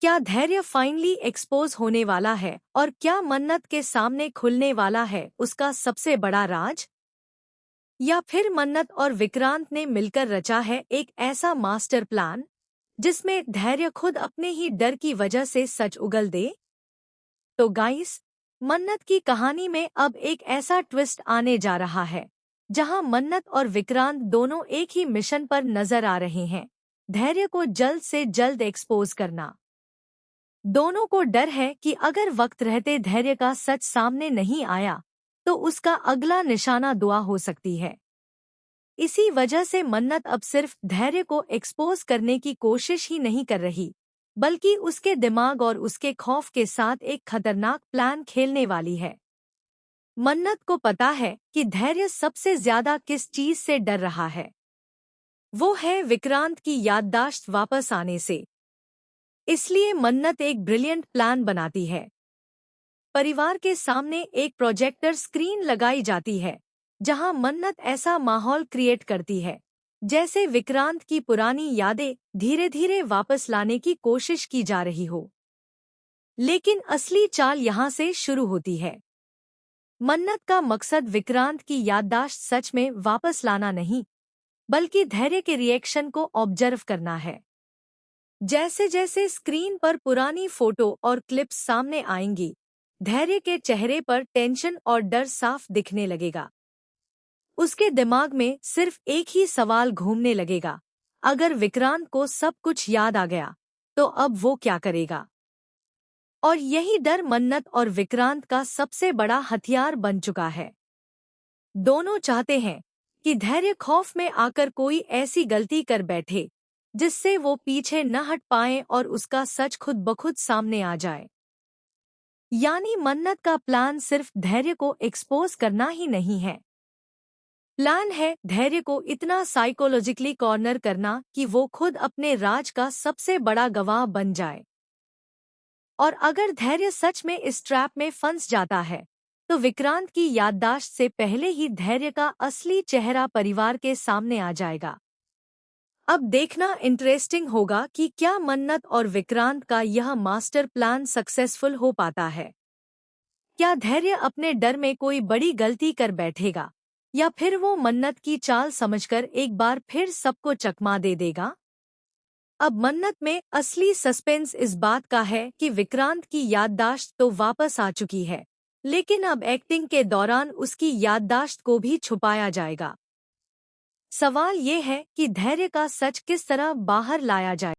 क्या धैर्य finally expose होने वाला है और क्या मन्नत के सामने खुलने वाला है उसका सबसे बड़ा राज? या फिर मन्नत और विक्रांत ने मिलकर रचा है एक ऐसा मास्टर प्लान जिसमें धैर्य खुद अपने ही डर की वजह से सच उगल दे? तो गाइस, मन्नत की कहानी में अब एक ऐसा ट्विस्ट आने जा रहा है जहां मन्नत और विक्रांत दोनों एक ही मिशन पर नजर आ रहे हैं, धैर्य को जल्द से जल्द एक्सपोज करना। दोनों को डर है कि अगर वक्त रहते धैर्य का सच सामने नहीं आया तो उसका अगला निशाना दुआ हो सकती है। इसी वजह से मन्नत अब सिर्फ धैर्य को एक्सपोज करने की कोशिश ही नहीं कर रही, बल्कि उसके दिमाग और उसके खौफ के साथ एक खतरनाक प्लान खेलने वाली है। मन्नत को पता है कि धैर्य सबसे ज्यादा किस चीज से डर रहा है। वो है विक्रांत की याददाश्त वापस आने से। इसलिए मन्नत एक ब्रिलियंट प्लान बनाती है। परिवार के सामने एक प्रोजेक्टर स्क्रीन लगाई जाती है जहां मन्नत ऐसा माहौल क्रिएट करती है जैसे विक्रांत की पुरानी यादें धीरे धीरे वापस लाने की कोशिश की जा रही हो। लेकिन असली चाल यहां से शुरू होती है। मन्नत का मकसद विक्रांत की याददाश्त सच में वापस लाना नहीं, बल्कि धैर्य के रिएक्शन को ऑब्जर्व करना है। जैसे जैसे स्क्रीन पर पुरानी फोटो और क्लिप्स सामने आएंगी, धैर्य के चेहरे पर टेंशन और डर साफ दिखने लगेगा। उसके दिमाग में सिर्फ एक ही सवाल घूमने लगेगा, अगर विक्रांत को सब कुछ याद आ गया तो अब वो क्या करेगा? और यही डर मन्नत और विक्रांत का सबसे बड़ा हथियार बन चुका है। दोनों चाहते हैं कि धैर्य खौफ में आकर कोई ऐसी गलती कर बैठे जिससे वो पीछे न हट पाए और उसका सच खुद ब खुद सामने आ जाए। यानी मन्नत का प्लान सिर्फ धैर्य को एक्सपोज करना ही नहीं है। प्लान है धैर्य को इतना साइकोलॉजिकली कॉर्नर करना कि वो खुद अपने राज का सबसे बड़ा गवाह बन जाए। और अगर धैर्य सच में इस ट्रैप में फंस जाता है तो विक्रांत की याददाश्त से पहले ही धैर्य का असली चेहरा परिवार के सामने आ जाएगा। अब देखना इंटरेस्टिंग होगा कि क्या मन्नत और विक्रांत का यह मास्टर प्लान सक्सेसफुल हो पाता है। क्या धैर्य अपने डर में कोई बड़ी गलती कर बैठेगा या फिर वो मन्नत की चाल समझकर एक बार फिर सबको चकमा दे देगा? अब मन्नत में असली सस्पेंस इस बात का है कि विक्रांत की याददाश्त तो वापस आ चुकी है, लेकिन अब एक्टिंग के दौरान उसकी याददाश्त को भी छुपाया जाएगा। सवाल ये है कि धैर्य का सच किस तरह बाहर लाया जाए।